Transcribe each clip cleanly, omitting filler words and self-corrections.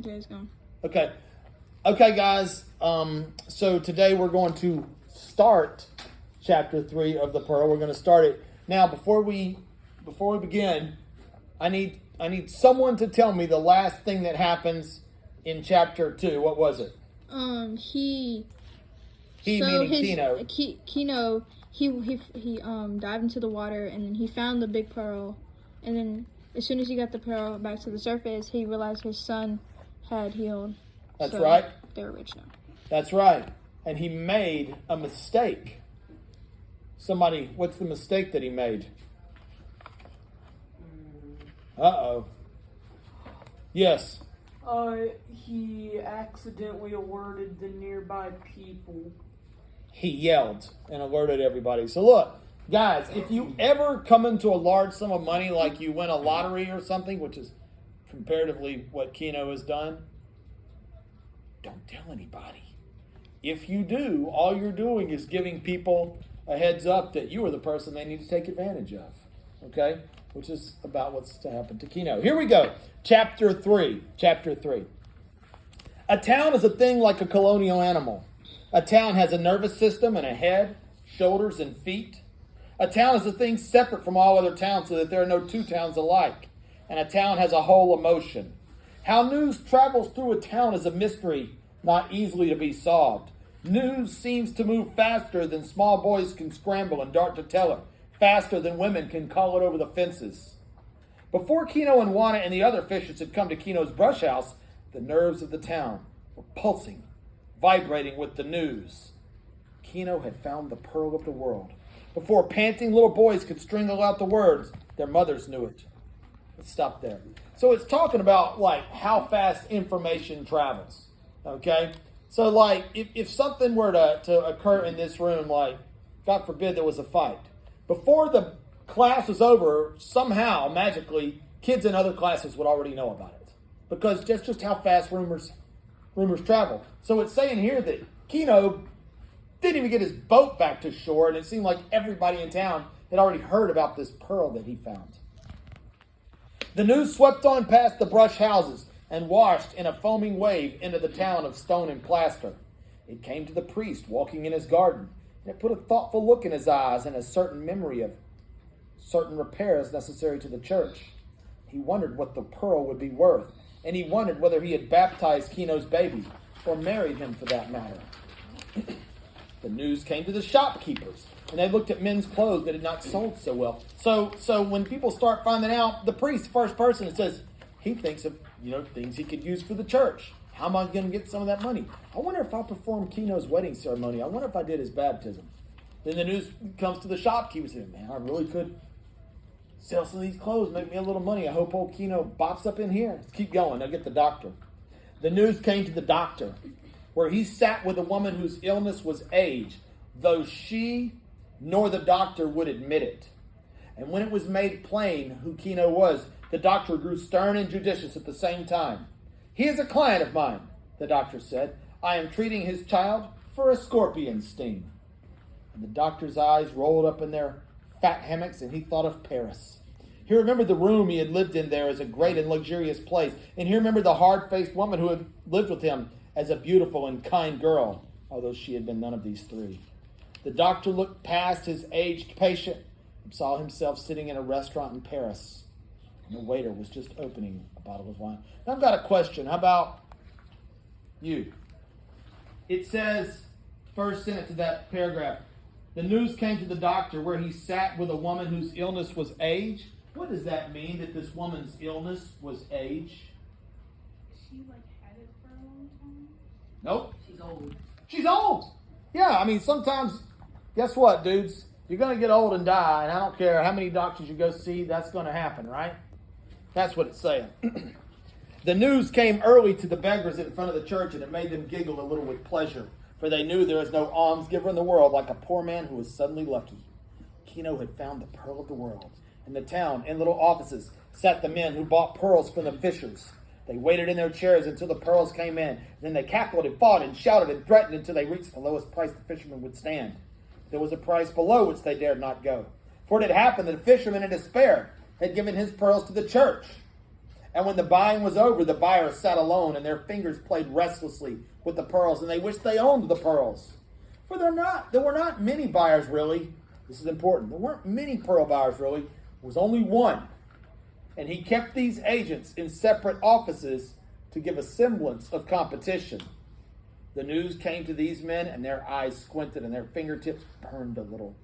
Okay, it's gone. Okay. Okay, guys. So today we're going to start chapter 3 of the Pearl. We're going to start it. Now, before we begin, I need someone to tell me the last thing that happens in chapter 2. What was it? He Meaning Kino. Kino, he dived into the water, and then he found the big pearl, and then as soon as he got the pearl back to the surface, he realized his son had healed. That's right. They're rich now. That's right. And he made a mistake. Somebody, what's the mistake that he made? Uh-oh. Yes. He accidentally alerted the nearby people. He yelled and alerted everybody. So look, guys, if you ever come into a large sum of money, like you win a lottery or something, which is comparatively what Kino has done, don't tell anybody. If you do, all you're doing is giving people a heads up that you are the person they need to take advantage of. Okay? Which is about what's to happen to Kino. Here we go. Chapter 3. Chapter 3. A town is a thing like a colonial animal. A town has a nervous system and a head, shoulders, and feet. A town is a thing separate from all other towns so that there are no two towns alike. And a town has a whole emotion. How news travels through a town is a mystery not easily to be solved. News seems to move faster than small boys can scramble and dart to tell her, faster than women can call it over the fences. Before Kino and Juana and the other fishers had come to Kino's brush house, the nerves of the town were pulsing, vibrating with the news. Kino had found the pearl of the world. Before panting little boys could strangle out the words, their mothers knew it. Let's stop there. So it's talking about like how fast information travels. Okay? So like if something were to occur in this room, like God forbid there was a fight, before the class was over, somehow, magically, kids in other classes would already know about it. Because that's just how fast rumors travel. So it's saying here that Kino didn't even get his boat back to shore, and it seemed like everybody in town had already heard about this pearl that he found. The news swept on past the brush houses and washed in a foaming wave into the town of stone and plaster. It came to the priest walking in his garden, and it put a thoughtful look in his eyes and a certain memory of certain repairs necessary to the church. He wondered what the pearl would be worth, and he wondered whether he had baptized Kino's baby, or married him for that matter. The news came to the shopkeepers, and they looked at men's clothes that had not sold so well. So when people start finding out, the priest, first person, it says he thinks of things he could use for the church. How am I going to get some of that money? I wonder if I performed Kino's wedding ceremony. I wonder if I did his baptism. Then the news comes to the shopkeepers, and man, I really could sell some of these clothes, make me a little money. I hope old Kino bops up in here. Let's keep going. I'll get the doctor. The news came to the doctor, where he sat with a woman whose illness was age, though she nor the doctor would admit it. And when it was made plain who Kino was, the doctor grew stern and judicious at the same time. He is a client of mine, the doctor said. I am treating his child for a scorpion sting. And the doctor's eyes rolled up in their fat hammocks, and he thought of Paris. He remembered the room he had lived in there as a great and luxurious place, and he remembered the hard-faced woman who had lived with him as a beautiful and kind girl, although she had been none of these three. The doctor looked past his aged patient and saw himself sitting in a restaurant in Paris, and the waiter was just opening a bottle of wine. Now I've got a question. How about you? It says, first sentence of that paragraph, the news came to the doctor where he sat with a woman whose illness was age. What does that mean, that this woman's illness was age? She had it for a long time? Nope. She's old. She's old. Yeah, I mean, sometimes, guess what, dudes? You're going to get old and die, and I don't care how many doctors you go see, that's going to happen, right? That's what it's saying. The news came early to the beggars in front of the church, and it made them giggle a little with pleasure, for they knew there is no almsgiver in the world like a poor man who was suddenly lucky. Kino had found the pearl of the world. In the town, in little offices, sat the men who bought pearls from the fishers. They waited in their chairs until the pearls came in. Then they cackled and fought and shouted and threatened until they reached the lowest price the fishermen would stand. There was a price below which they dared not go. For it had happened that a fisherman in despair had given his pearls to the church. And when the buying was over, the buyers sat alone, and their fingers played restlessly with the pearls, and they wished they owned the pearls. For there were not many buyers, really. This is important. There weren't many pearl buyers, really. There was only one. And he kept these agents in separate offices to give a semblance of competition. The news came to these men, and their eyes squinted, and their fingertips burned a little.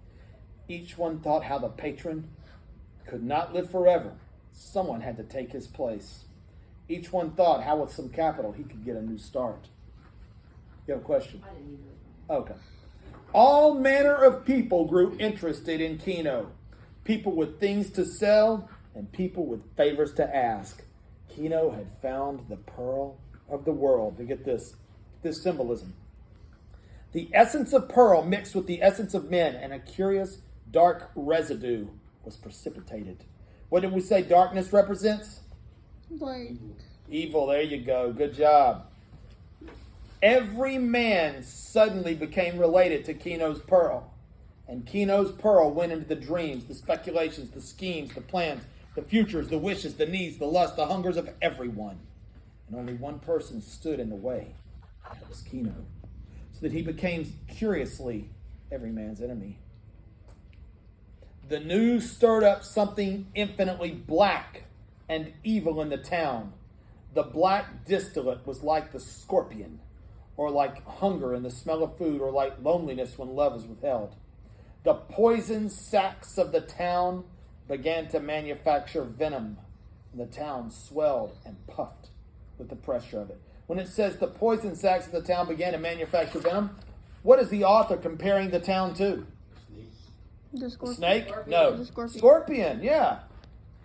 Each one thought how the patron could not live forever. Someone had to take his place. Each one thought how with some capital he could get a new start. You have a question? I didn't either. Okay. All manner of people grew interested in Kino. People with things to sell and people with favors to ask. Kino had found the pearl of the world. To get this symbolism. The essence of pearl mixed with the essence of men, and a curious dark residue was precipitated. What did we say darkness represents? Like, Evil. There you go. Good job. Every man suddenly became related to Kino's pearl. And Kino's pearl went into the dreams, the speculations, the schemes, the plans, the futures, the wishes, the needs, the lusts, the hungers of everyone. And only one person stood in the way. That was Kino. So that he became curiously every man's enemy. The news stirred up something infinitely black and evil in the town. The black distillate was like the scorpion, or like hunger in the smell of food, or like loneliness when love is withheld. The poison sacks of the town began to manufacture venom, and the town swelled and puffed with the pressure of it. When it says the poison sacks of the town began to manufacture venom, what is the author comparing the town to? the scorpion. Snake? No. The scorpion. Scorpion, yeah.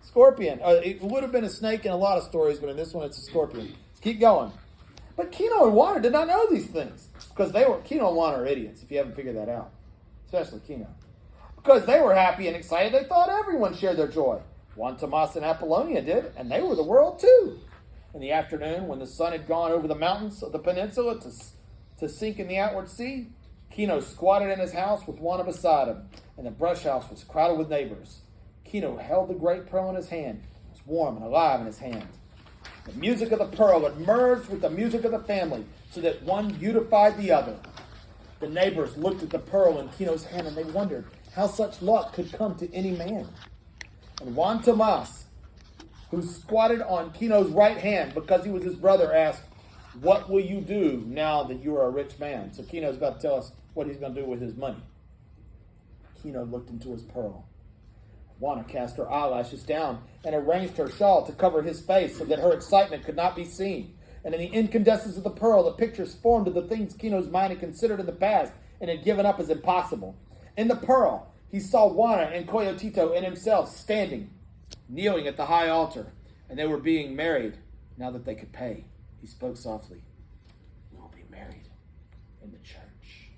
Scorpion. It would have been a snake in a lot of stories, but in this one it's a scorpion. Let's keep going. But Kino and Juana did not know these things. Because Kino and Juana are idiots, if you haven't figured that out. Especially Kino. Because they were happy and excited, they thought everyone shared their joy. Juan Tomas and Apollonia did, and they were the world too. In the afternoon, when the sun had gone over the mountains of the peninsula to sink in the outward sea, Kino squatted in his house with Juana beside him, and the brush house was crowded with neighbors. Kino held the great pearl in his hand. It was warm and alive in his hand. The music of the pearl had merged with the music of the family, so that one beautified the other. The neighbors looked at the pearl in Kino's hand, and they wondered how such luck could come to any man. And Juan Tomas, who squatted on Kino's right hand because he was his brother, asked, "What will you do now that you are a rich man?" So Kino's about to tell us what he's going to do with his money. Kino looked into his pearl. Juana cast her eyelashes down and arranged her shawl to cover his face so that her excitement could not be seen. And in the incandescence of the pearl, the pictures formed of the things Kino's mind had considered in the past and had given up as impossible. In the pearl, he saw Juana and Coyotito and himself standing, kneeling at the high altar, and they were being married now that they could pay. He spoke softly. "We will be married in the church."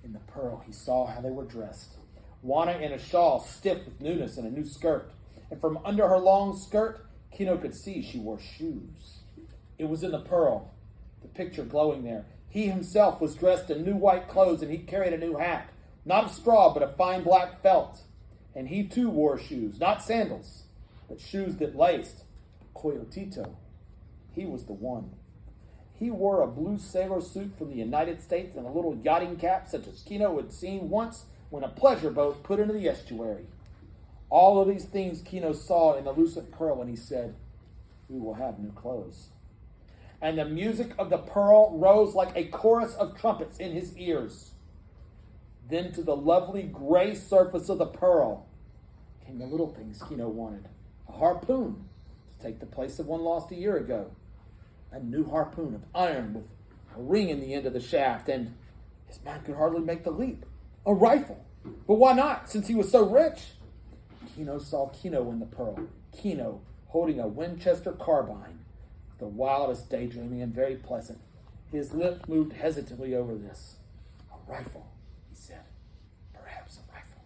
In the pearl, he saw how they were dressed. Juana in a shawl, stiff with newness, and a new skirt. And from under her long skirt, Kino could see she wore shoes. It was in the pearl, the picture glowing there. He himself was dressed in new white clothes, and he carried a new hat, not of straw, but of fine black felt. And he too wore shoes, not sandals, but shoes that laced. Coyotito, he was the one. He wore a blue sailor suit from the United States and a little yachting cap such as Kino had seen once when a pleasure boat put into the estuary. All of these things Kino saw in the lucent pearl, and he said, "We will have new clothes." And the music of the pearl rose like a chorus of trumpets in his ears. Then to the lovely gray surface of the pearl came the little things Kino wanted. A harpoon to take the place of one lost a year ago. A new harpoon of iron with a ring in the end of the shaft, and his mind could hardly make the leap. A rifle. But why not, since he was so rich? Kino saw Kino in the pearl. Kino holding a Winchester carbine. The wildest daydreaming and very pleasant. His lips moved hesitantly over this. "A rifle," he said. "Perhaps a rifle."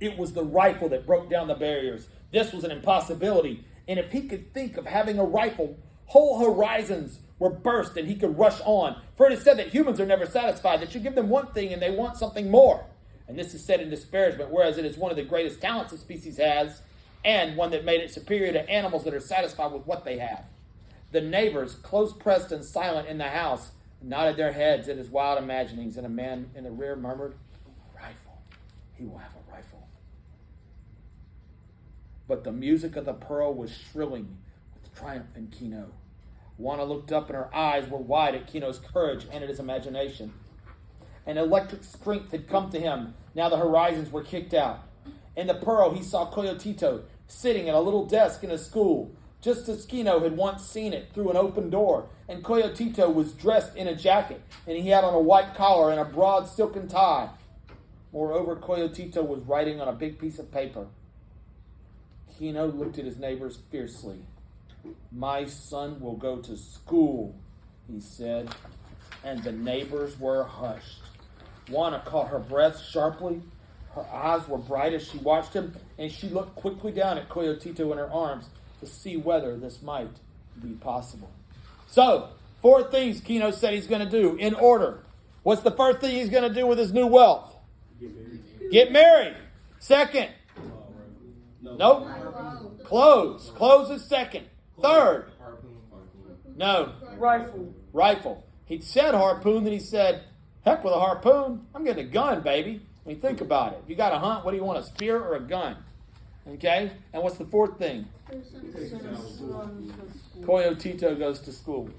It was the rifle that broke down the barriers. This was an impossibility. And if he could think of having a rifle, whole horizons were burst and he could rush on. For it is said that humans are never satisfied, that you give them one thing and they want something more. And this is said in disparagement, whereas it is one of the greatest talents the species has. and one that made it superior to animals that are satisfied with what they have. The neighbors, close pressed and silent in the house, nodded their heads at his wild imaginings, and a man in the rear murmured, "A rifle. He will have a rifle." But the music of the pearl was shrilling with triumph in Kino. Juana looked up and her eyes were wide at Kino's courage and at his imagination. An electric strength had come to him. Now the horizons were kicked out. In the pearl he saw Coyotito sitting at a little desk in a school, just as Kino had once seen it through an open door. And Coyotito was dressed in a jacket, and he had on a white collar and a broad silken tie. Moreover, Coyotito was writing on a big piece of paper. Kino looked at his neighbors fiercely. "My son will go to school," he said, and the neighbors were hushed. Juana caught her breath sharply. Her eyes were bright as she watched him, and she looked quickly down at Coyotito in her arms to see whether this might be possible. So, 4 things Kino said he's going to do in order. What's the first thing he's going to do with his new wealth? Get married. Second. Nope. Clothes. Clothes is second. Third. No. Rifle. He said harpoon, then he said, heck with a harpoon. I'm getting a gun, baby. I mean, think about it. If you got to hunt, what do you want, a spear or a gun? Okay? And what's the 4th thing? Coyotito goes to school.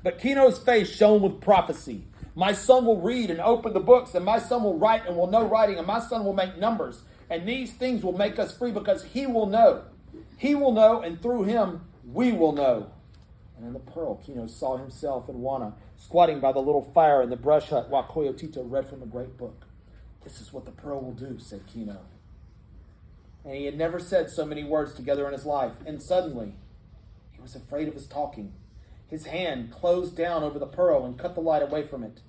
But Kino's face shone with prophecy. My son will read and open the books, and my son will write and will know writing, and my son will make numbers. And these things will make us free because he will know. He will know, and through him, we will know. And in the pearl, Kino saw himself and Juana squatting by the little fire in the brush hut while Coyotito read from a great book. This is what the pearl will do, said Kino. And he had never said so many words together in his life. And suddenly, he was afraid of his talking. His hand closed down over the pearl and cut the light away from it.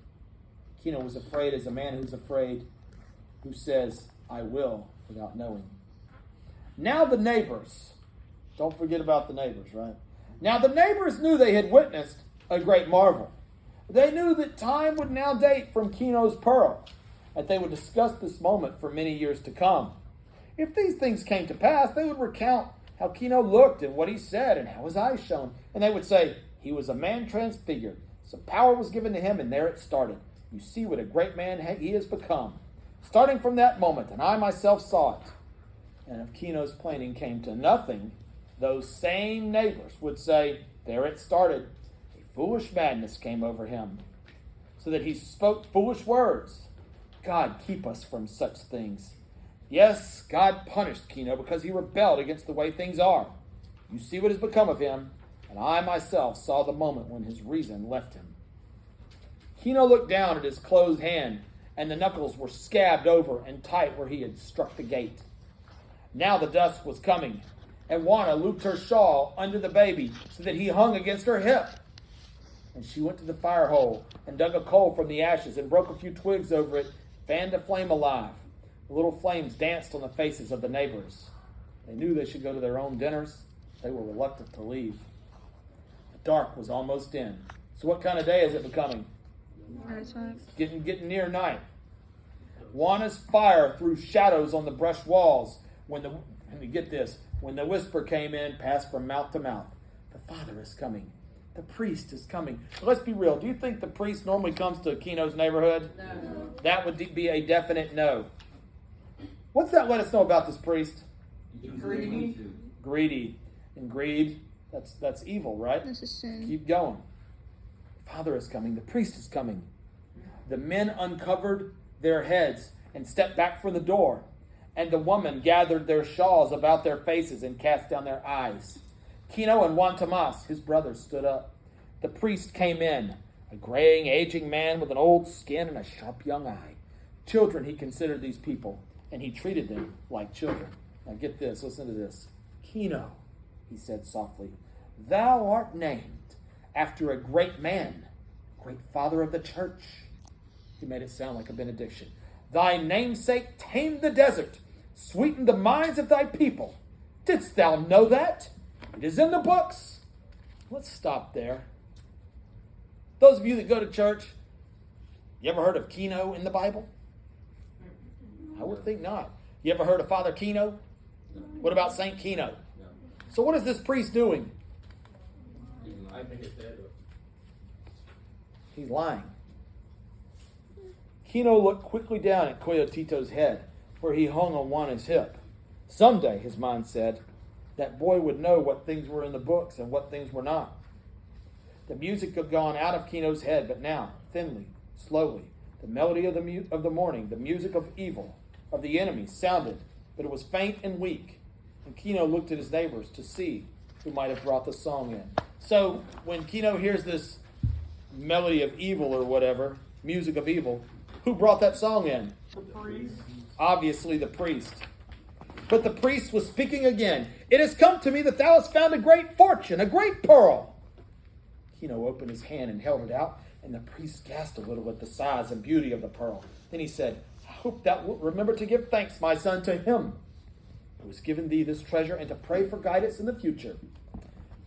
Kino was afraid as a man who's afraid, who says, I will, without knowing. Now the neighbors, don't forget about the neighbors, right? Now the neighbors knew they had witnessed a great marvel. They knew that time would now date from Kino's pearl, that they would discuss this moment for many years to come. If these things came to pass, they would recount how Kino looked and what he said and how his eyes shone. And they would say, he was a man transfigured. Some power was given to him, and there it started. You see what a great man he has become. Starting from that moment, and I myself saw it. And if Kino's planning came to nothing, those same neighbors would say, there it started. A foolish madness came over him, so that he spoke foolish words. God keep us from such things. Yes, God punished Kino because he rebelled against the way things are. You see what has become of him, and I myself saw the moment when his reason left him. Kino looked down at his closed hand, and the knuckles were scabbed over and tight where he had struck the gate. Now the dusk was coming, and Juana looped her shawl under the baby so that he hung against her hip. And she went to the fire hole and dug a coal from the ashes and broke a few twigs over it, fanned a flame alive. The little flames danced on the faces of the neighbors. They knew they should go to their own dinners. They were reluctant to leave. The dark was almost in. So what kind of day is it becoming? Getting near night. Juana's fire threw shadows on the brush walls when the whisper came in, passed from mouth to mouth. The Father is coming. The priest is coming. So let's be real. Do you think the priest normally comes to Kino's neighborhood? No. That would be a definite no. What's that let us know about this priest? Greedy. And greed, that's evil, right? That's a sin. Keep going. Father is coming. The priest is coming. The men uncovered their heads and stepped back from the door. And the women gathered their shawls about their faces and cast down their eyes. Kino and Juan Tomas, his brothers, stood up. The priest came in, a graying, aging man with an old skin and a sharp young eye. Children he considered these people, and he treated them like children. Now get this, listen to this. Kino, he said softly, thou art named after a great man, great father of the church. He made it sound like a benediction. Thy namesake tamed the desert, sweetened the minds of thy people. Didst thou know that? It is in the books. Let's stop there. Those of you that go to church, you ever heard of Kino in the Bible? I would think not. You ever heard of Father Kino? What about Saint Kino? So what is this priest doing? He's lying. Kino looked quickly down at Coyotito's head, where he hung on Juana's hip. Someday, his mind said, that boy would know what things were in the books and what things were not. The music had gone out of Kino's head, but now, thinly, slowly, the melody of the morning, the music of evil, of the enemy, sounded, but it was faint and weak. And Kino looked at his neighbors to see who might have brought the song in. So when Kino hears this melody of evil or whatever, music of evil, who brought that song in? The priest. Obviously the priest. But the priest was speaking again. It has come to me that thou hast found a great fortune, a great pearl. Kino opened his hand and held it out, and the priest gasped a little at the size and beauty of the pearl. Then he said, I hope thou wilt remember to give thanks, my son, to him who has given thee this treasure, and to pray for guidance in the future.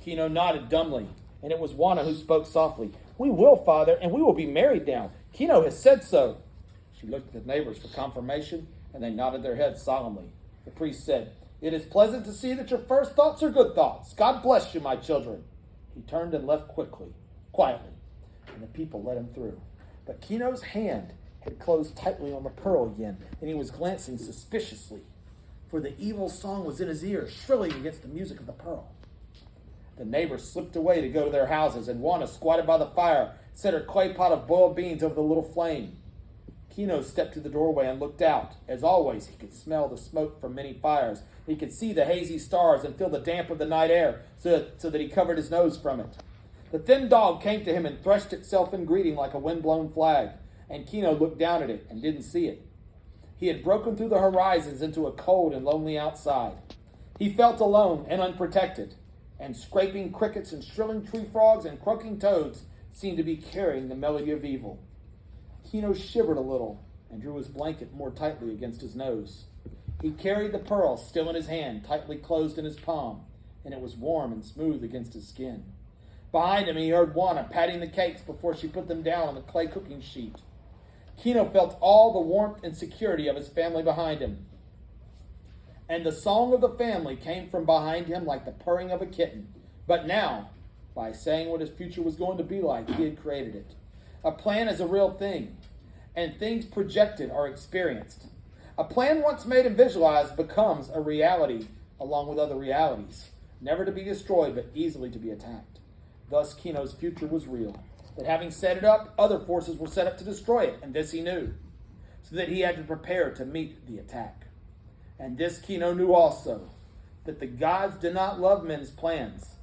Kino nodded dumbly, and it was Juana who spoke softly. We will, Father, and we will be married now. Kino has said so. She looked at the neighbors for confirmation, and they nodded their heads solemnly. The priest said, It is pleasant to see that your first thoughts are good thoughts. God bless you, my children. He turned and left quietly, and the people let him through. But Kino's hand had closed tightly on the pearl again, and he was glancing suspiciously, for the evil song was in his ears, shrilling against the music of the pearl. The neighbors slipped away to go to their houses, and Juana, squatted by the fire, set her clay pot of boiled beans over the little flame. Kino stepped to the doorway and looked out. As always, he could smell the smoke from many fires. He could see the hazy stars and feel the damp of the night air, so that he covered his nose from it. The thin dog came to him and threshed itself in greeting like a wind-blown flag, and Kino looked down at it and didn't see it. He had broken through the horizons into a cold and lonely outside. He felt alone and unprotected, and scraping crickets and shrilling tree frogs and croaking toads seemed to be carrying the melody of evil. Kino shivered a little and drew his blanket more tightly against his nose. He carried the pearl still in his hand, tightly closed in his palm, and it was warm and smooth against his skin. Behind him he heard Juana patting the cakes before she put them down on the clay cooking sheet. Kino felt all the warmth and security of his family behind him. And the song of the family came from behind him like the purring of a kitten. But now, by saying what his future was going to be like, he had created it. A plan is a real thing, and things projected are experienced. A plan once made and visualized becomes a reality along with other realities, never to be destroyed but easily to be attacked. Thus, Kino's future was real. That having set it up, other forces were set up to destroy it, and this he knew, so that he had to prepare to meet the attack. And this Kino knew also, that the gods do not love men's plans.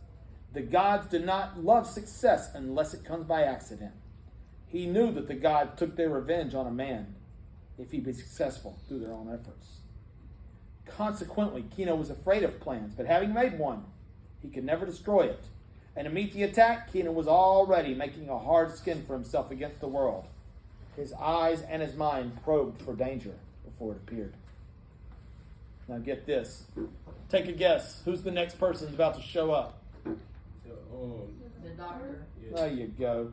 The gods do not love success unless it comes by accident. He knew that the gods took their revenge on a man if he be successful through their own efforts. Consequently, Kino was afraid of plans, but having made one, he could never destroy it. And to meet the attack, Kino was already making a hard skin for himself against the world. His eyes and his mind probed for danger before it appeared. Now get this. Take a guess. Who's the next person about to show up? The doctor. There you go.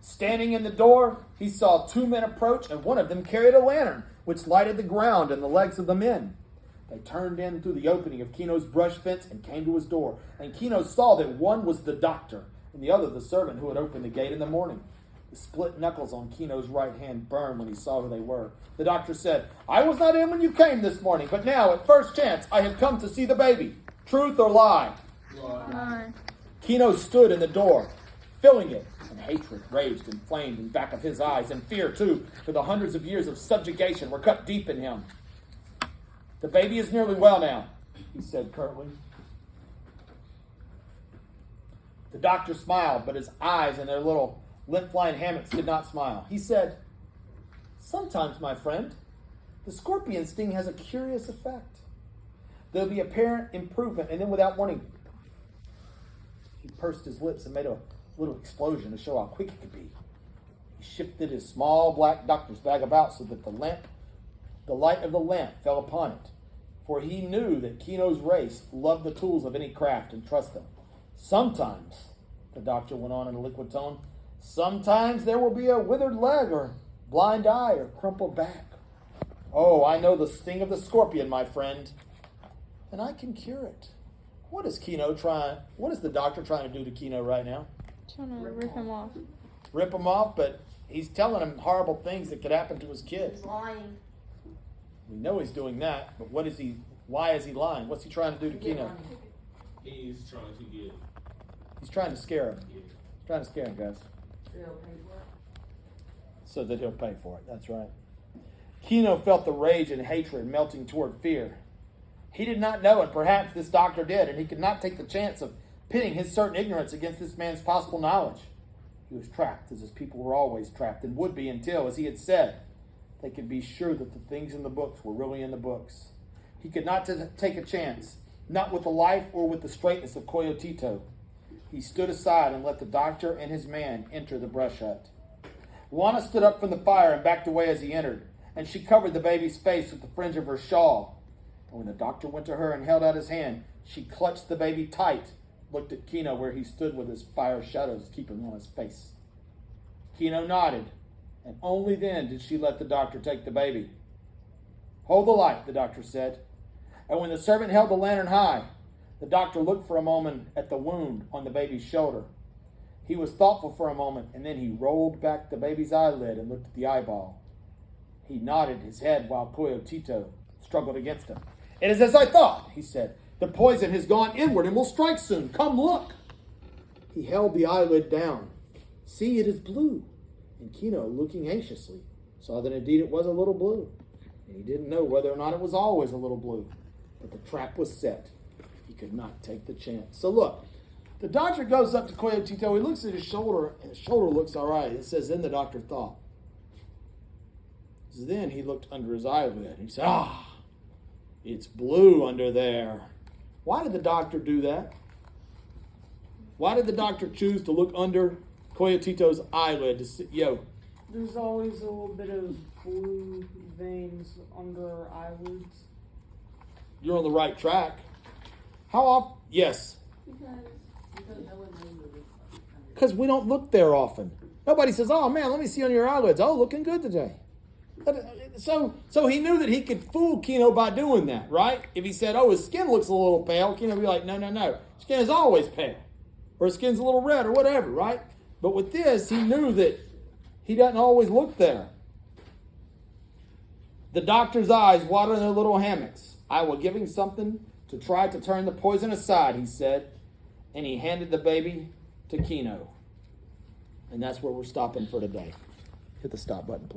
Standing in the door, he saw two men approach, and one of them carried a lantern, which lighted the ground and the legs of the men. They turned in through the opening of Kino's brush fence and came to his door. And Kino saw that one was the doctor, and the other the servant who had opened the gate in the morning. The split knuckles on Kino's right hand burned when he saw who they were. The doctor said, I was not in when you came this morning, but now, at first chance, I have come to see the baby. Truth or lie? Lie. Kino stood in the door, filling it, and hatred raged and flamed in back of his eyes, and fear, too, for the hundreds of years of subjugation were cut deep in him. The baby is nearly well now, he said curtly. The doctor smiled, but his eyes and their little lint-flying hammocks did not smile. He said, Sometimes, my friend, the scorpion sting has a curious effect. There'll be apparent improvement, and then without warning, he pursed his lips and made a little explosion to show how quick it could be. He shifted his small black doctor's bag about so that the light of the lamp fell upon it, for he knew that Kino's race loved the tools of any craft and trust them. Sometimes, the doctor went on in a liquid tone, sometimes there will be a withered leg or blind eye or crumpled back. Oh, I know the sting of the scorpion, my friend. and I can cure it. What is the doctor trying to do to Keno right now? Trying to rip him off. Rip him off, but he's telling him horrible things that could happen to his kid. He's lying. We know he's doing that, but why is he lying? What's he trying to do to Keno? He's trying to get. He's trying to scare him. He's trying to scare him, guys. So that he'll pay for it. That's right. Keno felt the rage and hatred melting toward fear. He did not know it. Perhaps this doctor did, and he could not take the chance of pitting his certain ignorance against this man's possible knowledge. He was trapped, as his people were always trapped, and would be until, as he had said, they could be sure that the things in the books were really in the books. He could not take a chance, not with the life or with the straightness of Coyotito. He stood aside and let the doctor and his man enter the brush hut. Juana stood up from the fire and backed away as he entered, and she covered the baby's face with the fringe of her shawl. And when the doctor went to her and held out his hand, she clutched the baby tight, looked at Keno where he stood with his fire shadows keeping on his face. Keno nodded, and only then did she let the doctor take the baby. "Hold the light," the doctor said. And when the servant held the lantern high, the doctor looked for a moment at the wound on the baby's shoulder. He was thoughtful for a moment, and then he rolled back the baby's eyelid and looked at the eyeball. He nodded his head while Coyotito struggled against him. "It is as I thought," he said. "The poison has gone inward and will strike soon. Come look." He held the eyelid down. "See, it is blue." And Keno, looking anxiously, saw that indeed it was a little blue. And he didn't know whether or not it was always a little blue. But the trap was set. He could not take the chance. So look, the doctor goes up to Coyotito. He looks at his shoulder, and his shoulder looks all right. It says, then the doctor thought. Then he looked under his eyelid. He said, it's blue under there. Why did the doctor do that? Why did the doctor choose to look under Coyotito's eyelid to see? There's always a little bit of blue veins under our eyelids. You're on the right track. How often? Yes. Because we don't look there often. Nobody says, oh man, let me see on your eyelids. Oh, looking good today. So he knew that he could fool Keno by doing that, right? If he said, oh, his skin looks a little pale, Keno would be like, no. Skin is always pale. Or his skin's a little red or whatever, right? But with this, he knew that he doesn't always look there. The doctor's eyes watered in their little hammocks. I will give him something to try to turn the poison aside, he said. And he handed the baby to Keno. And that's where we're stopping for today. Hit the stop button, please.